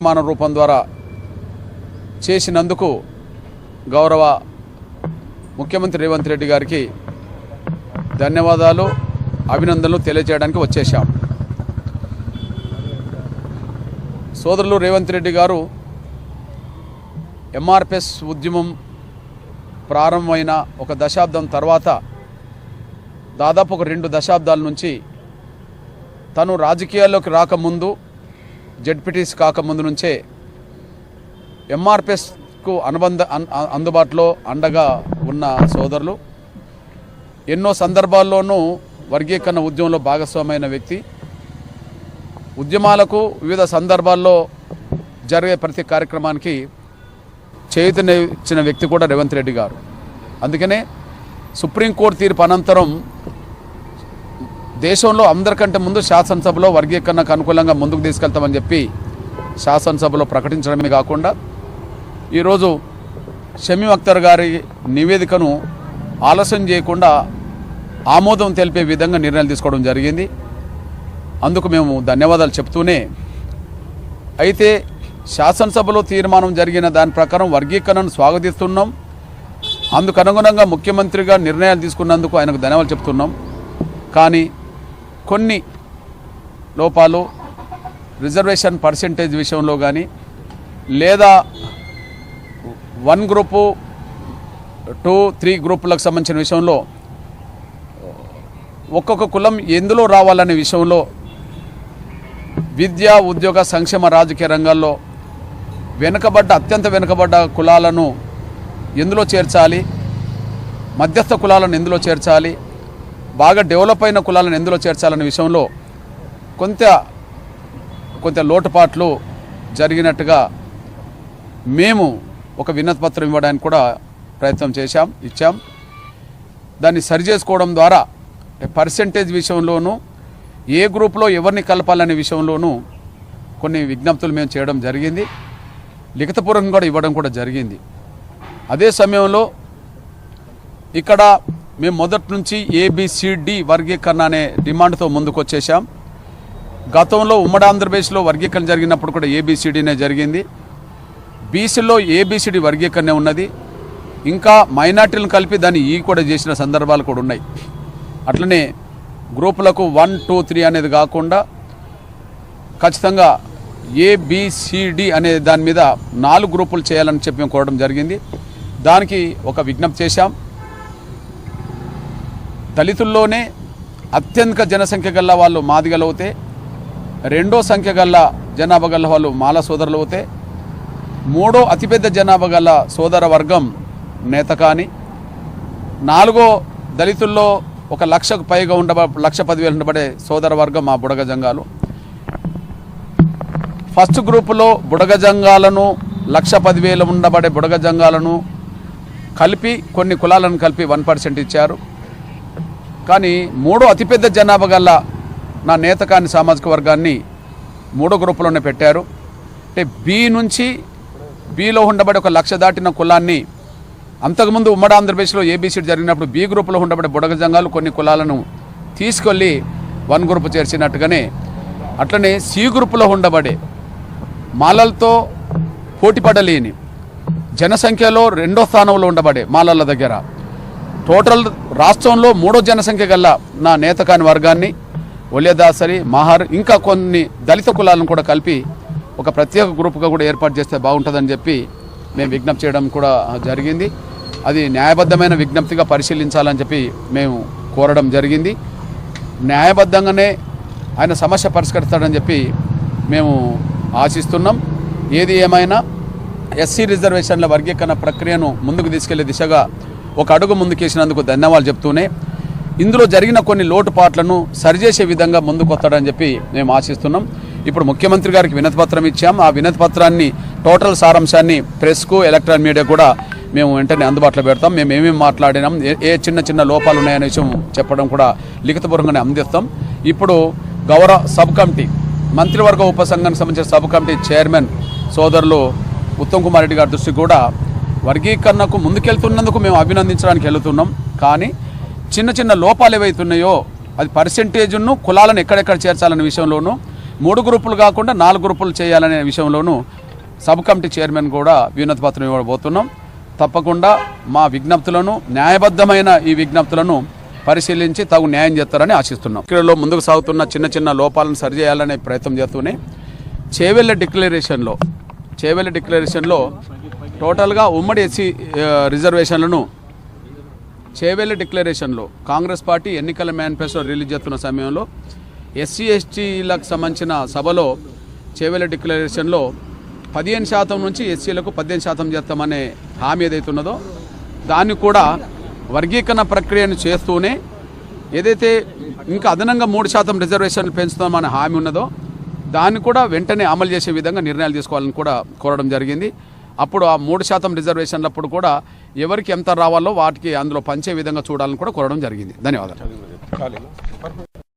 మాన రూపం ద్వారా చేసినందుకు గౌరవ ముఖ్యమంత్రి రేవంత్ రెడ్డి గారికి ధన్యవాదాలు అభినందనలు తెలియజేయడానికి వచ్చేశాం. సోదరులు రేవంత్ రెడ్డి గారు ఎంఆర్పిఎస్ ఉద్యమం ప్రారంభమైన ఒక దశాబ్దం తర్వాత దాదాపు ఒక 2 దశాబ్దాల నుంచి తను రాజకీయాల్లోకి రాకముందు జెడ్పీటీసీ కాకముందు నుంచే ఎంఆర్పిఎస్కు అందుబాటులో అండగా ఉన్న సోదరులు. ఎన్నో సందర్భాల్లోనూ వర్గీకరణ ఉద్యమంలో భాగస్వామైన వ్యక్తి. ఉద్యమాలకు వివిధ సందర్భాల్లో జరిగే ప్రతి కార్యక్రమానికి చేయూతనిచ్చిన వ్యక్తి కూడా రేవంత్ రెడ్డి గారు. అందుకనే సుప్రీంకోర్టు తీర్పు అనంతరం దేశంలో అందరికంటే ముందు శాసనసభలో వర్గీకరణకు అనుకూలంగా ముందుకు తీసుకెళ్తామని చెప్పి శాసనసభలో ప్రకటించడమే కాకుండా ఈరోజు షమీమ్ అఖ్తర్ గారి నివేదికను ఆలస్యం చేయకుండా ఆమోదం తెలిపే విధంగా నిర్ణయాలు తీసుకోవడం జరిగింది. అందుకు మేము ధన్యవాదాలు చెప్తూనే, అయితే శాసనసభలో తీర్మానం జరిగిన దాని ప్రకారం వర్గీకరణను స్వాగతిస్తున్నాం. అందుకు అనుగుణంగా ముఖ్యమంత్రిగా నిర్ణయాలు తీసుకున్నందుకు ఆయనకు ధన్యవాదాలు చెప్తున్నాం. కానీ కొన్ని లోపాలు రిజర్వేషన్ పర్సెంటేజ్ విషయంలో కానీ లేదా 1 గ్రూపు 2, 3 గ్రూపులకు సంబంధించిన విషయంలో ఒక్కొక్క కులం ఎందులో రావాలనే విషయంలో విద్య, ఉద్యోగ, సంక్షేమ, రాజకీయ రంగాల్లో అత్యంత వెనుకబడ్డ కులాలను ఎందులో చేర్చాలి, మధ్యస్థ కులాలను ఎందులో చేర్చాలి, బాగా డెవలప్ అయిన కులాలను ఎందులో చేర్చాలనే విషయంలో కొంత లోటుపాట్లు జరిగినట్టుగా మేము ఒక వినతిపత్రం ఇవ్వడానికి కూడా ప్రయత్నం ఇచ్చాం. దాన్ని సరిచేసుకోవడం ద్వారా పర్సెంటేజ్ విషయంలోనూ ఏ గ్రూప్లో ఎవరిని కలపాలనే విషయంలోనూ కొన్ని విజ్ఞప్తులు మేము చేయడం జరిగింది. లిఖితపూర్వకంగా కూడా ఇవ్వడం కూడా జరిగింది. అదే సమయంలో ఇక్కడ మేము మొదటి నుంచి ABCD వర్గీకరణ అనే డిమాండ్తో ముందుకు వచ్చేసాం. గతంలో ఉమ్మడి ఆంధ్రప్రదేశ్లో వర్గీకరణ జరిగినప్పుడు కూడా ABCDనే జరిగింది. బీసీలో ABCD వర్గీకరణ ఉన్నది. ఇంకా మైనార్టీలను కలిపి దాన్ని కూడా చేసిన సందర్భాలు కూడా ఉన్నాయి. అట్లనే గ్రూపులకు 1, 2, 3 అనేది కాకుండా ఖచ్చితంగా ABCD అనే దాని మీద 4 గ్రూపులు చేయాలని చెప్పి మేము కోరడం జరిగింది. దానికి ఒక విజ్ఞప్తి చేశాం. దళితుల్లోనే అత్యధిక జనసంఖ్య గల వాళ్ళు మాదిగలు అవుతే, రెండో సంఖ్య గల జనాభా గల వాళ్ళు మాల సోదరులు అవుతే, మూడో అతిపెద్ద జనాభా గల సోదర వర్గం నేతకాని, 4గో దళితుల్లో 1,00,000కు పైగా 1,10,000 ఉండబడే సోదర వర్గం మా బుడగ జంగాలు. ఫస్ట్ గ్రూపులో బుడగ జంగాలను 1,10,000 ఉండబడే బుడగ జంగాలను కలిపి కొన్ని కులాలను కలిపి 1% ఇచ్చారు. కానీ మూడో అతిపెద్ద జనాభా గల నా నేతకాని సామాజిక వర్గాన్ని 3వ గ్రూపులోనే పెట్టారు. అంటే బీలో ఉండబడే 1,00,000 దాటిన కులాన్ని అంతకుముందు ఉమ్మడి ఆంధ్రప్రదేశ్లో ABCD జరిగినప్పుడు B గ్రూపులో ఉండబడే బుడగ జంగాలు కొన్ని కులాలను తీసుకెళ్ళి 1 గ్రూపు చేర్చినట్టుగానే అట్లనే C గ్రూపులో ఉండబడే మాలలతో పోటీపడలేని జనసంఖ్యలో 2వ స్థానంలో ఉండబడే మాలల దగ్గర టోటల్ రాష్ట్రంలో 3వ జనసంఖ్య గల నా నేతకాని వర్గాన్ని, ఒలియదాసరి, మహార్, ఇంకా కొన్ని దళిత కులాలను కూడా కలిపి ఒక ప్రత్యేక గ్రూపుగా కూడా ఏర్పాటు చేస్తే బాగుంటుందని చెప్పి మేము విజ్ఞప్తి చేయడం కూడా జరిగింది. అది న్యాయబద్ధమైన విజ్ఞప్తిగా పరిశీలించాలని చెప్పి మేము కోరడం జరిగింది. న్యాయబద్ధంగానే ఆయన సమస్య పరిష్కరిస్తాడని చెప్పి మేము ఆశిస్తున్నాం. ఏది ఏమైనా SC రిజర్వేషన్ల వర్గీకరణ ప్రక్రియను ముందుకు తీసుకెళ్లే దిశగా ఒక అడుగు ముందుకేసినందుకు ధన్యవాదాలు చెప్తూనే, ఇందులో జరిగిన కొన్ని లోటుపాట్లను సరిచేసే విధంగా ముందుకు వస్తాడని చెప్పి మేము ఆశిస్తున్నాం. ఇప్పుడు ముఖ్యమంత్రి గారికి వినతిపత్రం ఇచ్చాం. ఆ వినతిపత్రాన్ని టోటల్ సారాంశాన్ని ప్రెస్కు, ఎలక్ట్రానిక్ మీడియా కూడా మేము వెంటనే అందుబాటులో పెడతాం. మేము ఏమేమి మాట్లాడినాం, ఏ చిన్న లోపాలు ఉన్నాయనే విషయం చెప్పడం కూడా లిఖితపూర్వకంగానే అందిస్తాం. ఇప్పుడు గౌరవ సబ్ కమిటీ, మంత్రివర్గ ఉపసంఘానికి సంబంధించిన సబ్ కమిటీ చైర్మన్ సోదరులు ఉత్తమ్ కుమార్ రెడ్డి గారి దృష్టికి కూడా వర్గీకరణకు ముందుకెళ్తున్నందుకు మేము అభినందించడానికి వెళుతున్నాం. కానీ చిన్న లోపాలు ఏవైతున్నాయో అది పర్సెంటేజ్ను కులాలను ఎక్కడెక్కడ చేర్చాలనే విషయంలోనూ 3 గ్రూపులు కాకుండా 4 గ్రూపులు చేయాలనే విషయంలోనూ సబ్ కమిటీ చైర్మన్ కూడా వినతి పత్రం ఇవ్వబోతున్నాం. తప్పకుండా మా విజ్ఞప్తులను, న్యాయబద్ధమైన ఈ విజ్ఞప్తులను పరిశీలించి తగు న్యాయం చేస్తారని ఆశిస్తున్నాం. ఇక్కడ ముందుకు సాగుతున్న చిన్న చిన్న లోపాలను సరిచేయాలనే ప్రయత్నం చేస్తూనే చేవెళ్ళ డిక్లరేషన్లో టోటల్గా ఉమ్మడి ఎస్సీ రిజర్వేషన్లను చేవెళ్ళ డిక్లరేషన్లో కాంగ్రెస్ పార్టీ ఎన్నికల మేనిఫెస్టో రిలీజ్ చేస్తున్న సమయంలో ఎస్సీ ఎస్టీలకు సంబంధించిన సభలో చేవెళ్ళ డిక్లరేషన్లో 15% నుంచి ఎస్సీలకు 18% చేస్తామనే హామీ ఏదైతే ఉన్నదో దాన్ని కూడా వర్గీకరణ ప్రక్రియను చేస్తూనే ఏదైతే ఇంకా అదనంగా 3% రిజర్వేషన్లు పెంచుతామనే హామీ ఉన్నదో దాన్ని కూడా వెంటనే అమలు చేసే విధంగా నిర్ణయాలు తీసుకోవాలని కూడా కోరడం జరిగింది. అప్పుడు ఆ 3% రిజర్వేషన్లప్పుడు కూడా ఎవరికి ఎంత రావాలో వాటికి అందులో పంచే విధంగా చూడాలని కూడా కోరడం జరిగింది. ధన్యవాదాలు.